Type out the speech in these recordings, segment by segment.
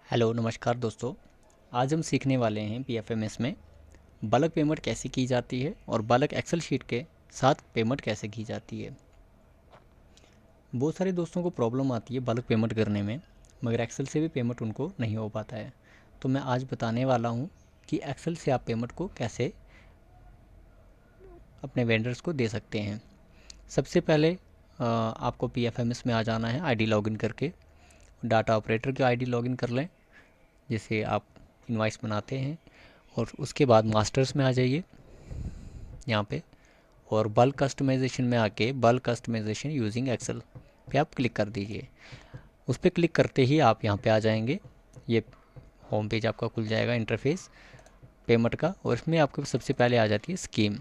Hello नमस्कार दोस्तों। आज हम सीखने वाले हैं पीएफएमएस में बल्क पेमेंट कैसे की जाती है और बल्क एक्सेल शीट के साथ पेमेंट कैसे की जाती है। बहुत सारे दोस्तों को प्रॉब्लम आती है बल्क पेमेंट करने में, मगर एक्सेल से भी पेमेंट उनको नहीं हो पाता है। तो मैं आज बताने वाला हूँ कि एक्सेल से आप पेमेंट को कैसे अपने वेंडर्स को दे सकते हैं। सबसे पहले आपको पीएफएमएस में आ जाना है आईडी लॉगिन करके। डाटा ऑपरेटर की आईडी लॉगिन कर लें जिसे आप इनवाइस बनाते हैं, और उसके बाद मास्टर्स में आ जाइए यहाँ पे, और बल्क कस्टमाइजेशन में आके बल्क कस्टमाइजेशन यूजिंग एक्सेल पे आप क्लिक कर दीजिए। उस पर क्लिक करते ही आप यहाँ पे आ जाएंगे। ये होम पेज आपका खुल जाएगा इंटरफेस पेमेंट का, और इसमें आपको सबसे पहले आ जाती है स्कीम।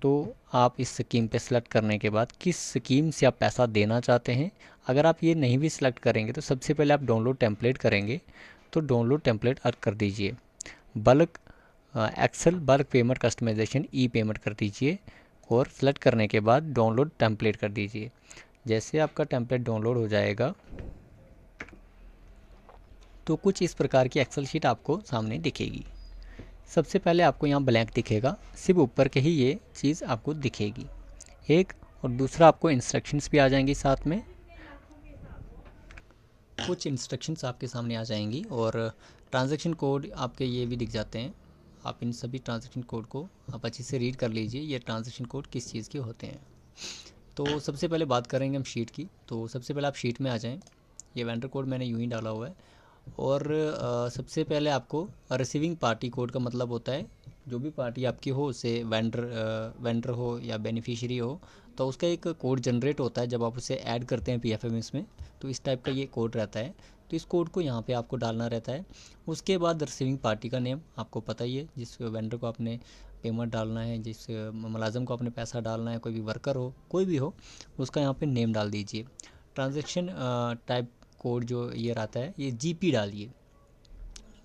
तो आप इस स्कीम पे सेलेक्ट करने के बाद किस स्कीम से आप पैसा देना चाहते हैं, अगर आप ये नहीं भी सिलेक्ट करेंगे तो सबसे पहले आप डाउनलोड टेम्पलेट करेंगे, तो डाउनलोड टेम्पलेट कर दीजिए। Bulk Excel bulk payment customization e payment कर दीजिए, और सेलेक्ट करने के बाद डाउनलोड टेम्पलेट कर दीजिए। जैसे आपका टेम्पलेट डाउनलोड हो जाएगा तो कुछ इस प्रकार की एक्सेल शीट आपको सामने दिखेगी। सबसे पहले आपको यहाँ ब्लैंक दिखेगा, सिर्फ ऊपर के ही ये चीज़ आपको दिखेगी एक, और दूसरा आपको इंस्ट्रक्शंस भी आ जाएंगी साथ में। कुछ इंस्ट्रक्शंस आपके सामने आ जाएंगी, और ट्रांजैक्शन कोड आपके ये भी दिख जाते हैं। आप इन सभी ट्रांजैक्शन कोड को आप अच्छे से रीड कर लीजिए, ये ट्रांजैक्शन कोड किस चीज़ के होते हैं। तो सबसे पहले बात करेंगे हम शीट की। तो सबसे पहले आप शीट में आ जाएं। ये वेंडर कोड मैंने यूँ ही डाला हुआ है, और सबसे पहले आपको रिसीविंग पार्टी कोड का मतलब होता है जो भी पार्टी आपकी हो, उसे वेंडर हो या बेनिफिशियरी हो, तो उसका एक कोड जनरेट होता है जब आप उसे ऐड करते हैं पीएफएमएस में। तो इस टाइप का ये कोड रहता है, तो इस कोड को यहाँ पे आपको डालना रहता है। उसके बाद रिसीविंग पार्टी का नेम आपको पता ही है, जिस वेंडर को आपने पेमेंट डालना है, जिस मुलाजिम को आपने पैसा डालना है, कोई भी वर्कर हो कोई भी हो, उसका यहाँ पे नेम डाल दीजिए। ट्रांजेक्शन टाइप कोड जो ये रहता है, ये जीपी डालिए।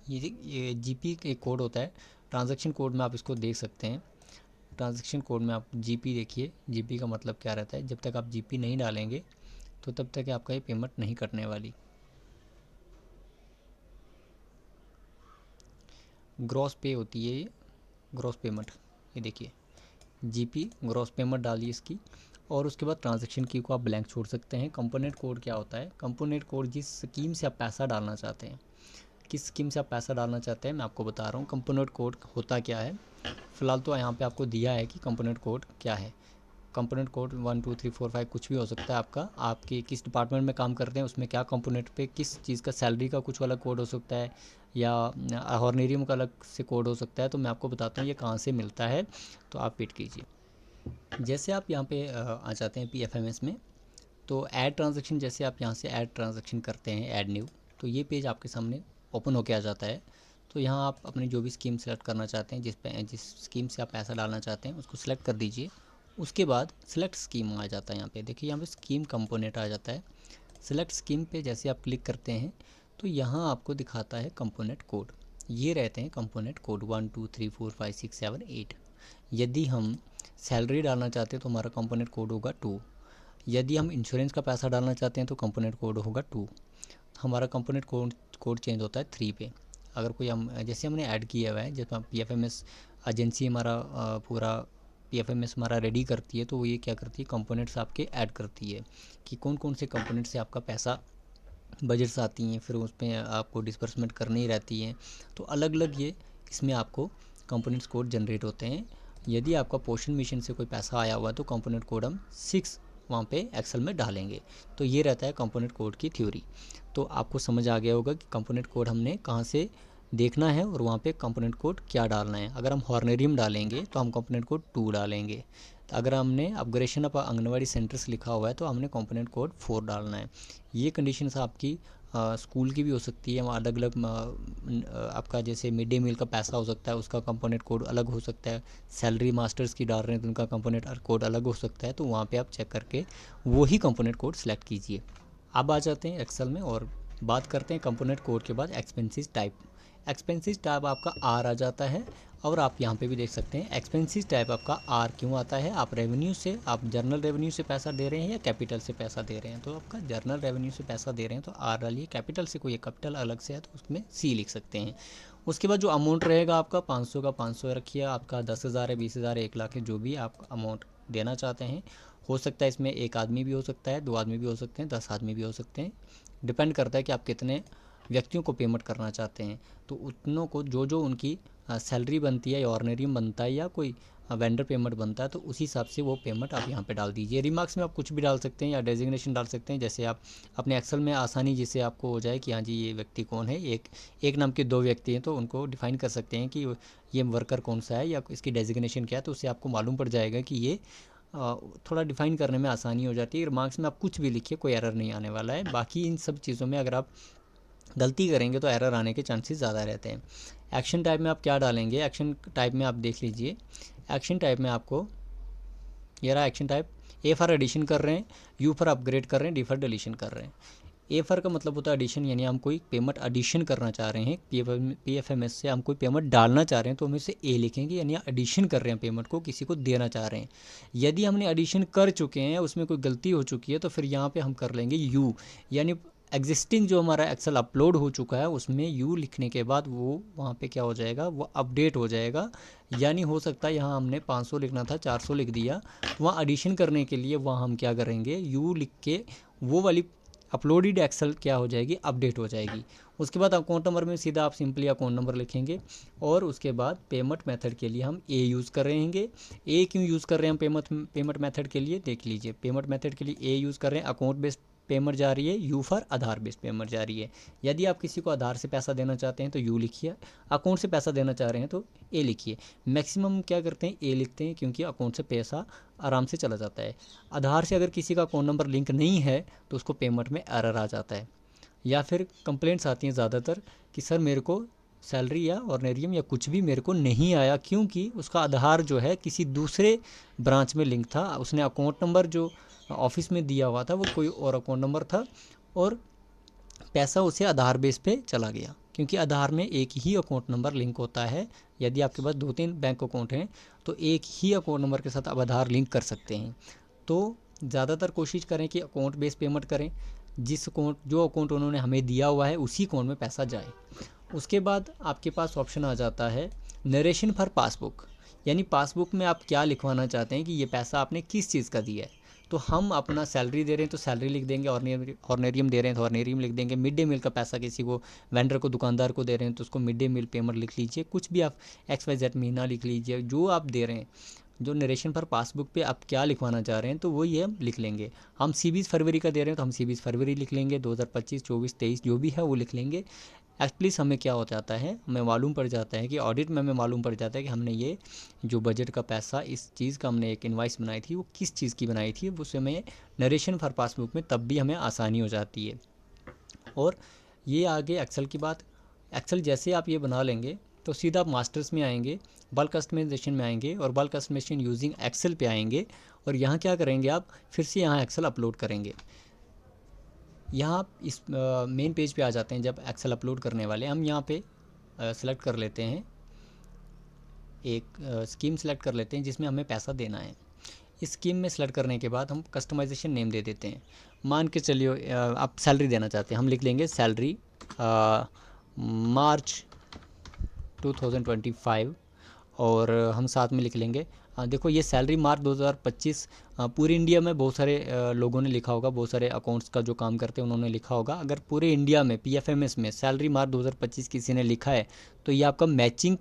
ये जीपी के कोड होता है, ट्रांजैक्शन कोड में आप इसको देख सकते हैं। ट्रांजैक्शन कोड में आप जीपी देखिए, जीपी का मतलब क्या रहता है। जब तक आप जीपी नहीं डालेंगे तो तब तक आपका ये पेमेंट नहीं कटने वाली। ग्रॉस पे होती है ये, ग्रॉस पेमेंट। ये देखिए जीपी ग्रॉस पेमेंट डालिए इसकी, और उसके बाद ट्रांजैक्शन की को आप ब्लैंक छोड़ सकते हैं। कंपोनेंट कोड क्या होता है, कंपोनेंट कोड जिस स्कीम से आप पैसा डालना चाहते हैं, किस स्कीम से आप पैसा डालना चाहते हैं मैं आपको बता रहा हूँ। कंपोनेंट कोड होता क्या है, फ़िलहाल तो यहाँ पे आपको दिया है कि कंपोनेंट कोड क्या है। कंपोनेंट कोड 1 2 3 4 5 कुछ भी हो सकता है आपका, आपके किस डिपार्टमेंट में काम करते हैं उसमें क्या कंपोनेंट पे किस चीज़ का सैलरी का कुछ अलग कोड हो सकता है, या हॉर्नेरियम का अलग से कोड हो सकता है। तो मैं आपको बताता हूँ ये कहाँ से मिलता है, तो आप वेट कीजिए। जैसे आप यहाँ पे आ जाते हैं पीएफएमएस में, तो ऐड ट्रांजैक्शन, जैसे आप यहाँ से ऐड ट्रांजैक्शन करते हैं ऐड न्यू, तो ये पेज आपके सामने ओपन होके आ जाता है। तो यहाँ आप अपनी जो भी स्कीम सेलेक्ट करना चाहते हैं, जिस स्कीम से आप पैसा डालना चाहते हैं उसको सिलेक्ट कर दीजिए। उसके बाद सिलेक्ट स्कीम आ जाता है। यहाँ पे देखिए, यहाँ पे स्कीम कंपोनेंट आ जाता है। सिलेक्ट स्कीम पे जैसे आप क्लिक करते हैं तो यहाँ आपको दिखाता है कंपोनेंट कोड। ये रहते हैं कंपोनेंट कोड 1 2 3 4 5 6 7 8। यदि हम सैलरी डालना चाहते हैं तो हमारा कंपोनेंट कोड होगा 2। यदि हम इंश्योरेंस का पैसा डालना चाहते हैं तो कंपोनेंट कोड होगा 2। हमारा कंपोनेंट कोड चेंज होता है 3 पे। अगर कोई हम जैसे हमने ऐड किया हुआ है, जब पीएफएमएस एजेंसी हमारा पूरा पीएफएमएस हमारा रेडी करती है, तो वो ये क्या करती है, कंपोनेंट्स आपके ऐड करती है कि कौन कौन से कंपोनेंट से आपका पैसा बजट्स आती हैं, फिर उसमें आपको डिस्बर्समेंट करनी रहती है। तो अलग अलग ये इसमें आपको कंपोनेंट्स कोड जनरेट होते हैं। यदि आपका पोषण मिशन से कोई पैसा आया हुआ है तो कंपोनेंट कोड हम 6 वहाँ पे एक्सेल में डालेंगे। तो ये रहता है कंपोनेंट कोड की थ्योरी। तो आपको समझ आ गया होगा कि कंपोनेंट कोड हमने कहाँ से देखना है और वहाँ पे कंपोनेंट कोड क्या डालना है। अगर हम हॉर्नेरियम डालेंगे तो हम कंपोनेंट कोड 2 डालेंगे। तो अगर हमने अपग्रेडेशन ऑफ आंगनवाड़ी सेंटर्स लिखा हुआ है तो हमने कंपोनेंट कोड 4 डालना है। ये कंडीशंस आपकी स्कूल की भी हो सकती है, अलग अलग आपका जैसे मिड डे मील का पैसा हो सकता है, उसका कंपोनेंट कोड अलग हो सकता है। सैलरी मास्टर्स की डाल रहे हैं तो उनका कंपोनेंट कोड अलग हो सकता है। तो वहाँ पे आप चेक करके वही कंपोनेंट कोड सेलेक्ट कीजिए। अब आ जाते हैं एक्सेल में और बात करते हैं कंपोनेंट कोड के बाद एक्सपेंसेस टाइप। एक्सपेंसेस टाइप आपका आर आ जाता है, और आप यहाँ पे भी देख सकते हैं एक्सपेंसेस टाइप आपका आर क्यों आता है। आप रेवेन्यू से, आप जर्नल रेवेन्यू से पैसा दे रहे हैं या कैपिटल से पैसा दे रहे हैं, तो आपका जर्नल रेवेन्यू से पैसा दे रहे हैं तो आर डालिए, कैपिटल से कोई कैपिटल अलग से है तो उसमें सी लिख सकते हैं। उसके बाद जो अमाउंट रहेगा आपका 500 का 500 रखिए, आपका 10,000 है, 20,000 है, 1 लाख है, जो भी आप अमाउंट देना चाहते हैं। हो सकता है इसमें 1 आदमी भी हो सकता है, 2 आदमी भी हो सकते हैं, 10 आदमी भी हो सकते हैं, डिपेंड करता है कि आप कितने व्यक्तियों को पेमेंट करना चाहते हैं। तो उतनों को जो जो उनकी सैलरी बनती है या ऑर्डिनरियम बनता है या कोई वेंडर पेमेंट बनता है तो उसी हिसाब से वो पेमेंट आप यहाँ पे डाल दीजिए। रिमार्क्स में आप कुछ भी डाल सकते हैं या डेजिग्नेशन डाल सकते हैं, जैसे आप अपने एक्सेल में आसानी जिससे आपको हो जाए कि हाँ जी ये व्यक्ति कौन है, एक नाम के 2 व्यक्ति हैं तो उनको डिफाइन कर सकते हैं कि ये वर्कर कौन सा है या इसकी डेजिग्नेशन क्या है, तो उससे आपको मालूम पड़ जाएगा कि ये थोड़ा डिफाइन करने में आसानी हो जाती है। रिमार्क्स में आप कुछ भी लिखिए, कोई एरर नहीं आने वाला है। बाकी इन सब चीज़ों में अगर आप गलती करेंगे तो एरर आने के चांसेस ज़्यादा रहते हैं। एक्शन टाइप में आप क्या डालेंगे, एक्शन टाइप में आप देख लीजिए। एक्शन टाइप में आपको ये रहा action type, A for addition कर रहे हैं, यू फॉर अपग्रेड कर रहे हैं, डी फॉर डिलीशन कर रहे हैं। ए फॉर का मतलब होता है एडिशन, यानी हम कोई पेमेंट एडिशन करना चाह रहे हैं, पीएफएमएस से हम कोई पेमेंट डालना चाह रहे हैं तो हम इसे ए लिखेंगे, यानी एडिशन कर रहे हैं, पेमेंट को किसी को देना चाह रहे हैं। यदि हमने एडिशन कर चुके हैं, उसमें कोई गलती हो चुकी है तो फिर यहाँ पे हम कर लेंगे यू, यानी एग्जिस्टिंग जो हमारा एक्सेल अपलोड हो चुका है उसमें यू लिखने के बाद वो वहाँ पे क्या हो जाएगा, वो अपडेट हो जाएगा। यानी हो सकता है यहाँ हमने 500 लिखना था 400 लिख दिया, वहाँ एडिशन करने के लिए वहाँ हम क्या करेंगे, यू लिख के वो वाली अपलोडेड एक्सेल क्या हो जाएगी, अपडेट हो जाएगी। उसके बाद अकाउंट नंबर में सीधा आप सिंपली अकाउंट नंबर लिखेंगे, और उसके बाद पेमेंट मेथड के लिए हम ए यूज़ कर रहे हैं। ए क्यों यूज़ कर रहे हैं हम पेमेंट मेथड के लिए, देख लीजिए। पेमेंट मेथड के लिए ए यूज़ कर रहे हैं, अकाउंट बेस्ड पेमेंट जा रही है, you for Aadhaar based payment जा रही है। यदि आप किसी को आधार से पैसा देना चाहते हैं तो यू लिखिए, अकाउंट से पैसा देना चाह रहे हैं तो ए लिखिए। मैक्सिमम क्या करते हैं, ए लिखते हैं, क्योंकि अकाउंट से पैसा आराम से चला जाता है। आधार से अगर किसी का अकाउंट नंबर लिंक नहीं है तो उसको पेमेंट में एरर आ जाता है, या फिर कंप्लेंट्स आती हैं ज़्यादातर कि सर मेरे को सैलरी या ऑर्डिनरियम या कुछ भी मेरे को नहीं आया, क्योंकि उसका आधार जो है किसी दूसरे ब्रांच में लिंक था, उसने अकाउंट नंबर जो ऑफिस में दिया हुआ था वो कोई और अकाउंट नंबर था, और पैसा उसे आधार बेस पे चला गया, क्योंकि आधार में एक ही अकाउंट नंबर लिंक होता है। यदि आपके पास 2-3 बैंक अकाउंट हैं तो एक ही अकाउंट नंबर के साथ आप आधार लिंक कर सकते हैं। तो ज़्यादातर कोशिश करें कि अकाउंट बेस पेमेंट करें, जो अकाउंट उन्होंने हमें दिया हुआ है उसी अकाउंट में पैसा जाए। उसके बाद आपके पास ऑप्शन आ जाता है नरेशन फॉर पासबुक, यानी पासबुक में आप क्या लिखवाना चाहते हैं कि ये पैसा आपने किस चीज़ का दिया है। तो हम अपना सैलरी दे रहे हैं तो सैलरी लिख देंगे, ऑर्डिनरियम दे रहे हैं तो ऑर्डिनरियम लिख देंगे, मिड डे मील का पैसा किसी को वेंडर को दुकानदार को दे रहे हैं तो उसको मिड डे मील पेमेंट लिख लीजिए। कुछ भी आप XYZ महीना लिख लीजिए, जो आप दे रहे हैं, जो नरेशन पर पासबुक पे आप क्या लिखवाना चाह रहे हैं तो वो ये हम लिख लेंगे। हम 20 फरवरी का दे रहे हैं तो हम 20 फरवरी लिख लेंगे, 2025, 24, 23 जो भी है वो लिख लेंगे। एटलीस्ट हमें क्या हो जाता है, हमें मालूम पड़ जाता है कि ऑडिट में हमें मालूम पड़ जाता है कि हमने ये जो बजट का पैसा इस चीज़ का हमने एक इन्वाइस बनाई थी वो किस चीज़ की बनाई थी, उसे हमें नरेशन फॉर पासबुक में तब भी हमें आसानी हो जाती है। और ये आगे एक्सेल की बात, एक्सेल जैसे आप ये बना लेंगे तो सीधा आप मास्टर्स में आएंगे, बल्क कस्टमाइजेशन में आएंगे और बल्क कस्टमाइजेशन यूजिंग एक्सेल पे आएंगे, और यहाँ क्या करेंगे, आप फिर से यहाँ एक्सेल अपलोड करेंगे। यहाँ आप इस मेन पेज पे आ जाते हैं। जब एक्सेल अपलोड करने वाले हम यहाँ पे सेलेक्ट कर लेते हैं, एक स्कीम सेलेक्ट कर लेते हैं जिसमें हमें पैसा देना है। इस स्कीम में सेलेक्ट करने के बाद हम कस्टमाइजेशन नेम दे देते हैं। मान के चलिए आप सैलरी देना चाहते हैं, हम लिख लेंगे सैलरी मार्च 2025, और हम साथ में लिख लेंगे देखो ये सैलरी मार्च 2025 पूरे इंडिया में बहुत सारे लोगों ने लिखा होगा, बहुत सारे अकाउंट्स का जो काम करते हैं उन्होंने लिखा होगा। अगर पूरे इंडिया में PFMS में सैलरी मार्च 2025 किसी ने लिखा है तो ये आपका मैचिंग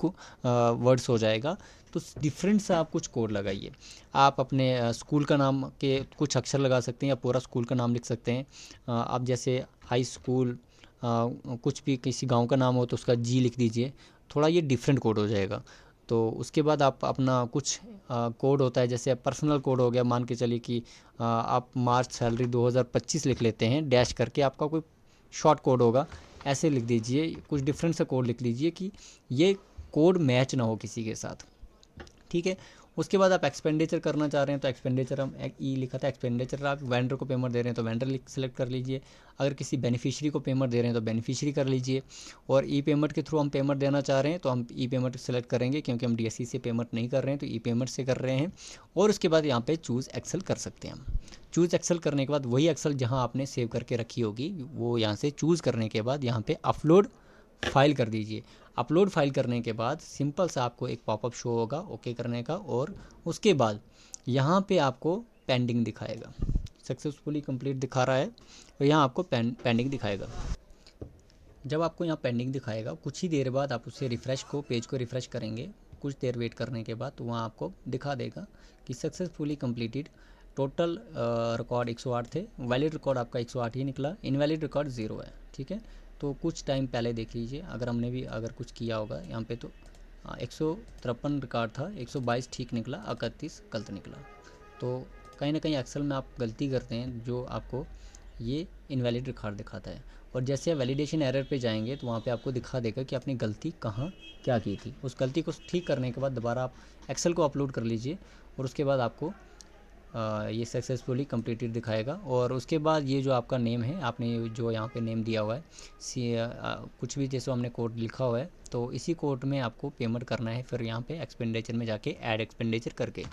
वर्ड्स हो जाएगा। तो डिफरेंट सा आप कुछ कोड लगाइए। आप अपने स्कूल का नाम के कुछ अक्षर लगा सकते हैं या पूरा स्कूल का नाम लिख सकते हैं। आप जैसे हाई स्कूल कुछ भी किसी गांव का नाम हो तो उसका G लिख दीजिए, थोड़ा ये डिफरेंट कोड हो जाएगा। तो उसके बाद आप अपना कुछ कोड होता है, जैसे पर्सनल कोड हो गया, मान के चलिए कि आप मार्च सैलरी 2025 लिख लेते हैं डैश करके, आपका कोई शॉर्ट कोड होगा, ऐसे लिख दीजिए, कुछ डिफरेंट सा कोड लिख लीजिए कि ये कोड मैच ना हो किसी के साथ, ठीक है। उसके बाद आप एक्सपेंडिचर करना चाह रहे हैं तो एक्सपेंडिचर हम ई लिखा था एक्सपेंडिचर, आप वेंडर को पेमेंट दे रहे हैं तो वेंडर सेलेक्ट कर लीजिए, अगर किसी बेनिफिशियरी को पेमेंट दे रहे हैं तो बेनिफिशियरी कर लीजिए, और ई पेमेंट के थ्रू हम पेमेंट देना चाह रहे हैं तो हम ई पेमेंट सेलेक्ट करेंगे, क्योंकि हम DSC से पेमेंट नहीं कर रहे हैं तो ई पेमेंट से कर रहे हैं। और उसके बाद यहाँ पे चूज़ एक्सेल कर सकते हैं हम। चूज़ एक्सेल करने के बाद वही एक्सेल जहाँ आपने सेव करके रखी होगी वो यहाँ से चूज़ करने के बाद यहाँ पे अपलोड फाइल कर दीजिए। अपलोड फाइल करने के बाद सिंपल सा आपको एक पॉपअप शो होगा ओके करने का, और उसके बाद यहाँ पे आपको पेंडिंग दिखाएगा, सक्सेसफुली कंप्लीट दिखा रहा है, और यहाँ आपको पेंडिंग दिखाएगा। जब आपको यहाँ पेंडिंग दिखाएगा कुछ ही देर बाद आप उससे पेज को रिफ़्रेश करेंगे, कुछ देर वेट करने के बाद तो वहाँ आपको दिखा देगा कि सक्सेसफुली कंप्लीटेड। टोटल रिकॉर्ड 108 थे, वैलिड रिकॉर्ड आपका 108 ही निकला, इनवैलिड रिकॉर्ड 0 है। ठीक है, तो कुछ टाइम पहले देख लीजिए, अगर हमने भी अगर कुछ किया होगा यहाँ पे तो 153 रिकॉर्ड था, 122 ठीक निकला, 31 गलत निकला। तो कहीं ना कहीं एक्सेल में आप गलती करते हैं जो आपको ये इनवैलिड रिकॉर्ड दिखाता है। और जैसे आप वैलिडेशन एरर पे जाएंगे तो वहाँ पे आपको दिखा देगा कि आपने गलती कहाँ क्या की थी। उस गलती को ठीक करने के बाद दोबारा आप एक्सेल को अपलोड कर लीजिए, और उसके बाद आपको ये सक्सेसफुली कंप्लीटेड दिखाएगा। और उसके बाद ये जो आपका नेम है, आपने जो यहाँ पे नेम दिया हुआ है कुछ भी जैसे हमने कोड लिखा हुआ है तो इसी कोड में आपको पेमेंट करना है। फिर यहाँ पे एक्सपेंडिचर में जाके ऐड एक्सपेंडिचर करके,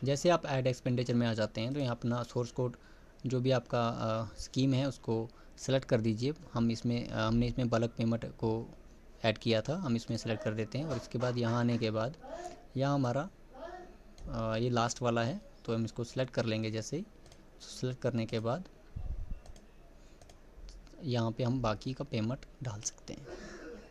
जैसे आप ऐड एक्सपेंडिचर में आ जाते हैं तो यहाँ अपना सोर्स कोड जो भी आपका स्कीम है उसको सेलेक्ट कर दीजिए। हमने इसमें बल्क पेमेंट को ऐड किया था, हम इसमें सेलेक्ट कर देते हैं। और इसके बाद यहाँ आने के बाद यहाँ हमारा ये लास्ट वाला है तो हम इसको सेलेक्ट कर लेंगे। जैसे ही सेलेक्ट करने के बाद यहाँ पे हम बाकी का पेमेंट डाल सकते हैं।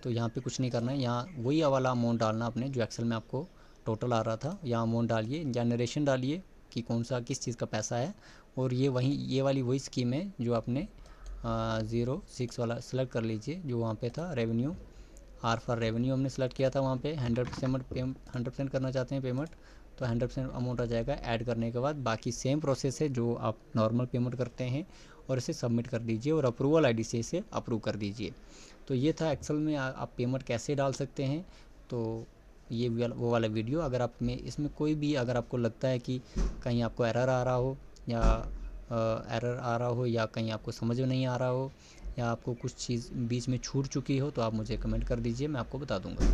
तो यहाँ पे कुछ नहीं करना है, यहाँ वही वाला अमाउंट डालना आपने जो एक्सेल में आपको टोटल आ रहा था। यहाँ अमाउंट डालिए, जनरेशन डालिए कि कौन सा किस चीज़ का पैसा है, और ये वाली वही स्कीम है जो आपने 06 वाला सेलेक्ट कर लीजिए जो वहाँ पे था। रेवेन्यू आर फॉर रेवेन्यू हमने सेलेक्ट किया था, वहाँ पे 100% करना चाहते हैं पेमेंट तो 100% अमाउंट आ जाएगा। ऐड करने के बाद बाकी सेम प्रोसेस है जो आप नॉर्मल पेमेंट करते हैं, और इसे सबमिट कर दीजिए और अप्रूवल आईडी से इसे अप्रूव कर दीजिए। तो ये था एक्सेल में आप पेमेंट कैसे डाल सकते हैं। तो ये वो वाला वीडियो, अगर आप में इसमें कोई भी अगर आपको लगता है कि कहीं आपको एरर आ रहा हो या कहीं आपको समझ में नहीं आ रहा हो या आपको कुछ चीज़ बीच में छूट चुकी हो तो आप मुझे कमेंट कर दीजिए, मैं आपको बता दूंगा।